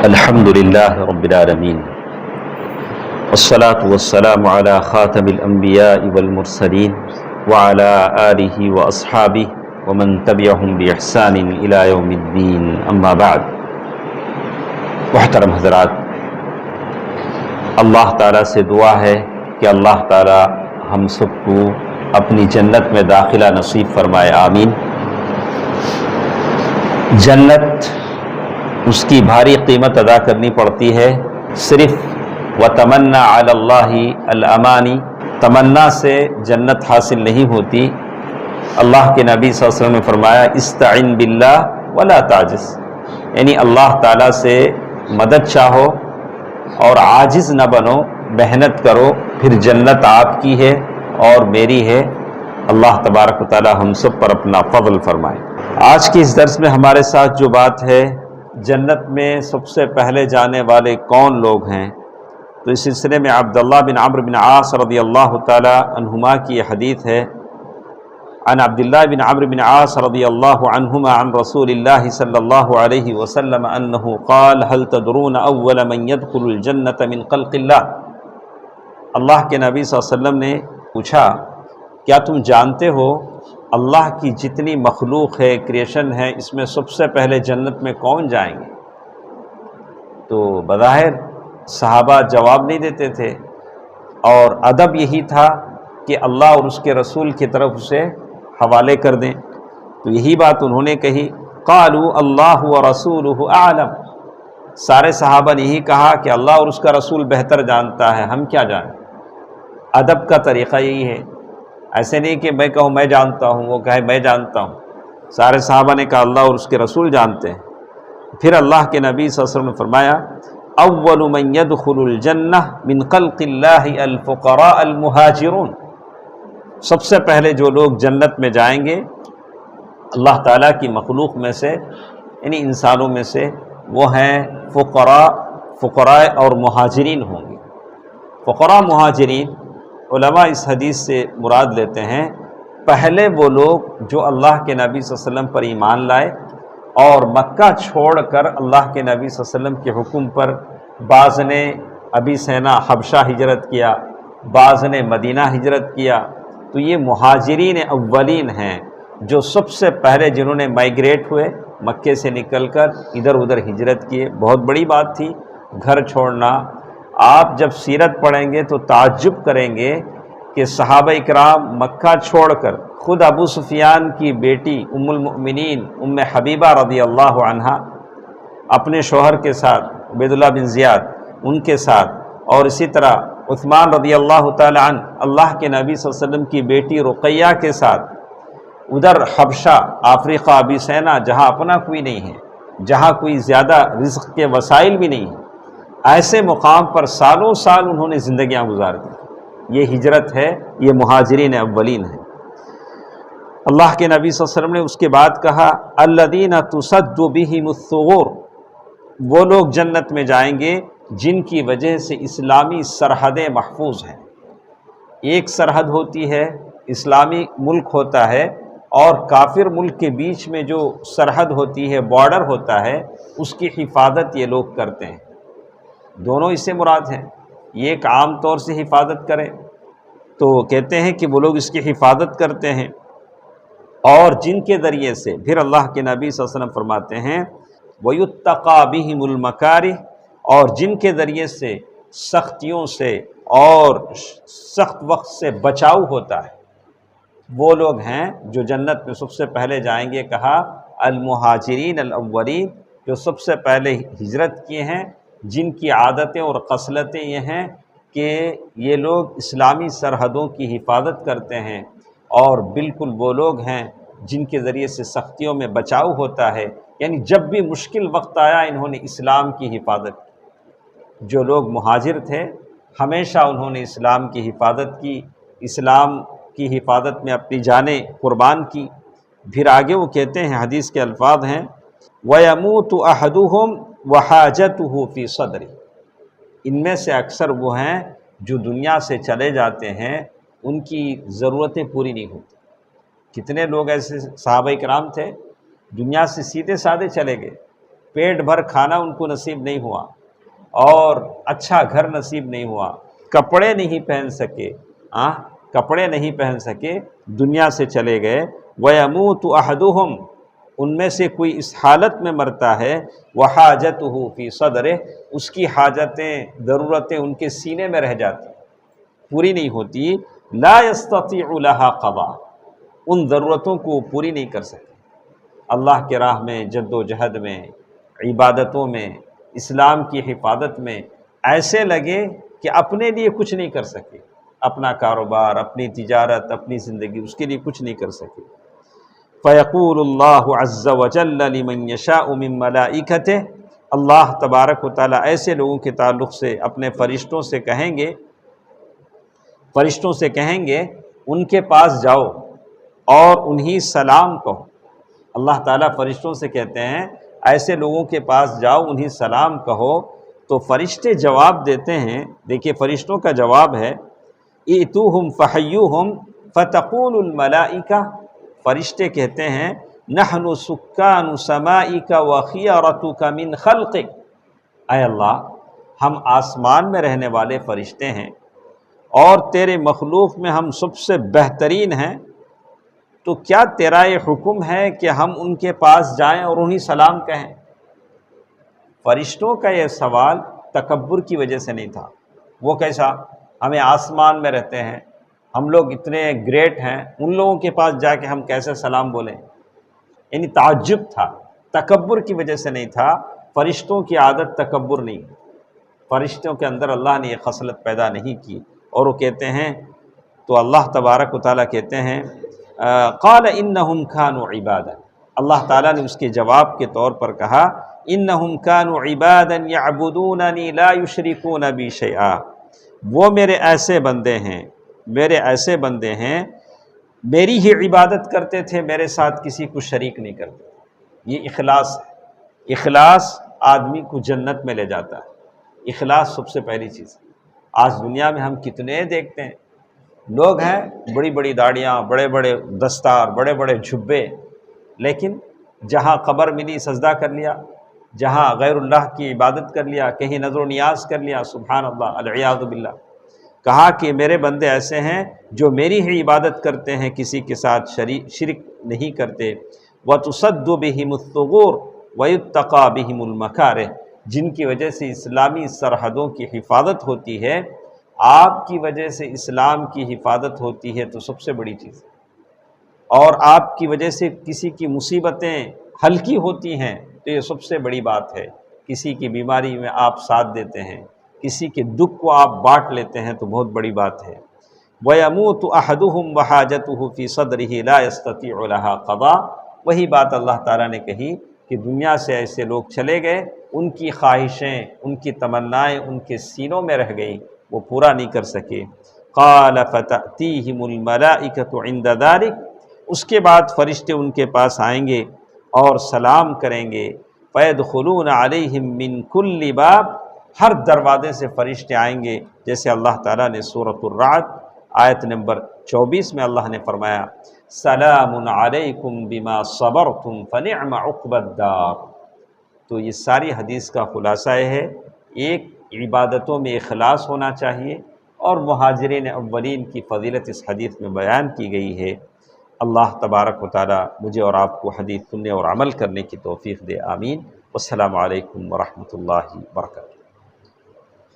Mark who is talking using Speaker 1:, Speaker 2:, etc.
Speaker 1: الحمد لله رب العالمين والصلاة والسلام على خاتم الأنبياء والمرسلين وعلى آله وأصحابه ومن تبعهم بإحسان إلى يوم الدين أما بعد. محترم حضرات، اللہ تعالیٰ سے دعا ہے کہ اللہ تعالیٰ ہم سب کو اپنی جنت میں داخلہ نصیب فرمائے، آمین. جنت، اس کی بھاری قیمت ادا کرنی پڑتی ہے. صرف وَتَمَنَّا عَلَى اللَّهِ الْأَمَانِ، تمنا سے جنت حاصل نہیں ہوتی. اللہ کے نبی صلی اللہ علیہ وسلم نے فرمایا استعن باللہ ولا تعجز، یعنی اللہ تعالیٰ سے مدد چاہو اور عاجز نہ بنو، محنت کرو، پھر جنت آپ کی ہے اور میری ہے. اللہ تبارک و تعالیٰ ہم سب پر اپنا فضل فرمائے. آج کی اس درس میں ہمارے ساتھ جو بات ہے، جنت میں سب سے پہلے جانے والے کون لوگ ہیں، تو اس سلسلے میں عبداللہ بن عمرو بن عاص رضی اللہ تعالی عنہما کی یہ حدیث ہے. عن عبداللہ بن عمرو بن عاص رضی اللہ عنہما عن رسول اللہ صلی اللہ علیہ وسلم انہ قال هل تدرون اول من يدخل الجنة من خلق اللہ. اللہ کے نبی صلی اللہ علیہ وسلم نے پوچھا، کیا تم جانتے ہو اللہ کی جتنی مخلوق ہے، کریشن ہے، اس میں سب سے پہلے جنت میں کون جائیں گے؟ تو بظاہر صحابہ جواب نہیں دیتے تھے، اور ادب یہی تھا کہ اللہ اور اس کے رسول کی طرف اسے حوالے کر دیں. تو یہی بات انہوں نے کہی، قالوا اللہ ورسولہ اعلم. سارے صحابہ نے یہی کہا کہ اللہ اور اس کا رسول بہتر جانتا ہے، ہم کیا جانیں. ادب کا طریقہ یہی ہے، ایسے نہیں کہ میں کہوں میں جانتا ہوں، وہ کہے میں جانتا ہوں. سارے صحابہ نے کہا اللہ اور اس کے رسول جانتے ہیں. پھر اللہ کے نبی صلی اللہ علیہ وسلم نے فرمایا اول من يدخل الجنہ من خلق اللہ الفقراء المہاجرون. سب سے پہلے جو لوگ جنت میں جائیں گے اللہ تعالیٰ کی مخلوق میں سے، یعنی انسانوں میں سے، وہ ہیں فقراء اور مہاجرین ہوں گے. فقراء مہاجرین علماء اس حدیث سے مراد لیتے ہیں پہلے وہ لوگ جو اللہ کے نبی صلی اللہ علیہ وسلم پر ایمان لائے اور مکہ چھوڑ کر اللہ کے نبی صلی اللہ علیہ وسلم کے حکم پر بعض نے ابی سینا حبشہ ہجرت کیا، بعض نے مدینہ ہجرت کیا. تو یہ مہاجرین اولین ہیں جو سب سے پہلے جنہوں نے مائیگریٹ ہوئے، مکے سے نکل کر ادھر ادھر ہجرت کیے. بہت بڑی بات تھی گھر چھوڑنا. آپ جب سیرت پڑھیں گے تو تعجب کریں گے کہ صحابہ اکرام مکہ چھوڑ کر، خود ابو سفیان کی بیٹی ام المؤمنین ام حبیبہ رضی اللہ عنہا اپنے شوہر کے ساتھ، عبید اللہ بن زیاد ان کے ساتھ، اور اسی طرح عثمان رضی اللہ تعالی عنہ اللہ کے نبی صلی اللہ علیہ وسلم کی بیٹی رقیہ کے ساتھ ادھر حبشہ افریقہ ابی سینا، جہاں اپنا کوئی نہیں ہے، جہاں کوئی زیادہ رزق کے وسائل بھی نہیں ہیں، ایسے مقام پر سالوں سال انہوں نے زندگیاں گزار دی. یہ ہجرت ہے، یہ مہاجرین اولین ہیں. اللہ کے نبی صلی اللہ علیہ وسلم نے اس کے بعد کہا الذین تصد بہم الثغور. وہ لوگ جنت میں جائیں گے جن کی وجہ سے اسلامی سرحدیں محفوظ ہیں. ایک سرحد ہوتی ہے، اسلامی ملک ہوتا ہے، اور کافر ملک کے بیچ میں جو سرحد ہوتی ہے، بارڈر ہوتا ہے، اس کی حفاظت یہ لوگ کرتے ہیں. دونوں اس سے مراد ہیں. یہ ایک عام طور سے حفاظت کرے تو کہتے ہیں کہ وہ لوگ اس کی حفاظت کرتے ہیں، اور جن کے ذریعے سے پھر اللہ کے نبی صلی اللہ علیہ وسلم فرماتے ہیں وَيُتَّقَى بِهِمُ الْمَكَارِهُ، اور جن کے ذریعے سے سختیوں سے اور سخت وقت سے بچاؤ ہوتا ہے، وہ لوگ ہیں جو جنت میں سب سے پہلے جائیں گے. کہا المہاجرین الاولین، جو سب سے پہلے ہجرت کیے ہیں، جن کی عادتیں اور خصلتیں یہ ہیں کہ یہ لوگ اسلامی سرحدوں کی حفاظت کرتے ہیں، اور بالکل وہ لوگ ہیں جن کے ذریعے سے سختیوں میں بچاؤ ہوتا ہے. یعنی جب بھی مشکل وقت آیا انہوں نے اسلام کی حفاظت کی. جو لوگ مہاجر تھے ہمیشہ انہوں نے اسلام کی حفاظت کی، اسلام کی حفاظت میں اپنی جانیں قربان کی. پھر آگے وہ کہتے ہیں، حدیث کے الفاظ ہیں وَيَمُوتُ أَحَدُهُمْ وَحَاجَتُهُ فِي صَدْرِهِ. ان میں سے اکثر وہ ہیں جو دنیا سے چلے جاتے ہیں، ان کی ضرورتیں پوری نہیں ہوتی. کتنے لوگ ایسے صحابہ کرام تھے دنیا سے سیدھے سادھے چلے گئے، پیٹ بھر کھانا ان کو نصیب نہیں ہوا، اور اچھا گھر نصیب نہیں ہوا، کپڑے نہیں پہن سکے، کپڑے نہیں پہن سکے، دنیا سے چلے گئے۔ وَيَمُوتُ أَحَدُهُمْ، ان میں سے کوئی اس حالت میں مرتا ہے، وَحَاجَتُهُ فِي صَدْرِهِ، اس کی حاجتیں ضرورتیں ان کے سینے میں رہ جاتی، پوری نہیں ہوتی، لَا يَسْتَطِيعُ لَهَا قَضَاء، ان ضرورتوں کو پوری نہیں کر سکے۔ اللہ کے راہ میں جد و جہد میں، عبادتوں میں، اسلام کی حفاظت میں ایسے لگے کہ اپنے لیے کچھ نہیں کر سکے، اپنا کاروبار، اپنی تجارت، اپنی زندگی، اس کے لیے کچھ نہیں کر سکے۔ فَيَقُولُ اللَّهُ عَزَّ وَجَلَّ لِمَنْ يَشَاءُ مِن مَلَائِكَتِهِ، اللہ تبارک و تعالیٰ ایسے لوگوں کے تعلق سے اپنے فرشتوں سے کہیں گے ان کے پاس جاؤ اور انہی سلام کہو۔ اللہ تعالیٰ فرشتوں سے کہتے ہیں ایسے لوگوں کے پاس جاؤ، انہی سلام کہو، تو فرشتے جواب دیتے ہیں۔ دیکھیے فرشتوں کا جواب ہے ائتوہم فحیوہم فتقول الملائکہ، فرشتے کہتے ہیں نحن سکان سمائک وخیرتک من خلقک، اے اللہ ہم آسمان میں رہنے والے فرشتے ہیں اور تیرے مخلوق میں ہم سب سے بہترین ہیں، تو کیا تیرا یہ حکم ہے کہ ہم ان کے پاس جائیں اور انہیں سلام کہیں؟ فرشتوں کا یہ سوال تکبر کی وجہ سے نہیں تھا۔ وہ کیسا؟ ہمیں آسمان میں رہتے ہیں، ہم لوگ اتنے گریٹ ہیں، ان لوگوں کے پاس جا کے ہم کیسے سلام بولیں؟ یعنی تعجب تھا، تکبر کی وجہ سے نہیں تھا۔ فرشتوں کی عادت تکبر نہیں، فرشتوں کے اندر اللہ نے یہ خصلت پیدا نہیں کی، اور وہ کہتے ہیں، تو اللہ تبارک و تعالیٰ کہتے ہیں قال انہم کانوا عبادا، اللہ تعالیٰ نے اس کے جواب کے طور پر کہا انہم کانوا عبادا یعبدوننی لا یشرکون بی شیئا، وہ میرے ایسے بندے ہیں، میری ہی عبادت کرتے تھے، میرے ساتھ کسی کو شریک نہیں کرتے۔ یہ اخلاص ہے، اخلاص آدمی کو جنت میں لے جاتا ہے، اخلاص سب سے پہلی چیز۔ آج دنیا میں ہم کتنے دیکھتے ہیں، لوگ ہیں بڑی بڑی داڑیاں، بڑے بڑے دستار، بڑے بڑے جھبے، لیکن جہاں قبر ملی سجدہ کر لیا، جہاں غیر اللہ کی عبادت کر لیا، کہیں نظر و نیاز کر لیا، سبحان اللہ العیاذ باللہ۔ کہا کہ میرے بندے ایسے ہیں جو میری ہی عبادت کرتے ہیں، کسی کے ساتھ شرک نہیں کرتے۔ وَتُصَدُّ بِهِمُ الثُّغُورُ وَيُتَّقَى بِهِمُ الْمَكَارِهُ، جن کی وجہ سے اسلامی سرحدوں کی حفاظت ہوتی ہے، آپ کی وجہ سے اسلام کی حفاظت ہوتی ہے تو سب سے بڑی چیز ہے، اور آپ کی وجہ سے کسی کی مصیبتیں ہلکی ہوتی ہیں تو یہ سب سے بڑی بات ہے۔ کسی کی بیماری میں آپ ساتھ دیتے ہیں، کسی کے دکھ کو آپ بانٹ لیتے ہیں تو بہت بڑی بات ہے۔ وَيَمُوتُ أَحَدُهُمْ وَحَاجَتُهُ فِي صَدْرِهِ لَا يَسْتَطِيعُ لَهَا قَضَاء، وہی بات اللہ تعالیٰ نے کہی کہ دنیا سے ایسے لوگ چلے گئے، ان کی خواہشیں، ان کی تمنائیں ان کے سینوں میں رہ گئی، وہ پورا نہیں کر سکے۔ قَالَ فَتَأْتِيهِمُ الْمَلَائِكَةُ عِنْدَ ذَلِكَ، اس کے بعد فرشتے ان کے پاس آئیں گے اور سلام کریں گے۔ فَيَدْخُلُونَ عَلَيْهِمْ مِنْ كُلِّ بَابٍ، ہر دروازے سے فرشتے آئیں گے، جیسے اللہ تعالیٰ نے سورۃ الرعد آیت نمبر 24 میں اللہ نے فرمایا سلام علیکم بما صبرتم فنعم عقبی الدار۔ تو یہ ساری حدیث کا خلاصہ یہ ہے، ایک عبادتوں میں اخلاص ہونا چاہیے، اور مہاجرین اولین کی فضیلت اس حدیث میں بیان کی گئی ہے۔ اللہ تبارک و تعالی مجھے اور آپ کو حدیث سننے اور عمل کرنے کی توفیق دے، آمین۔ والسلام علیکم ورحمۃ اللہ وبرکاتہ۔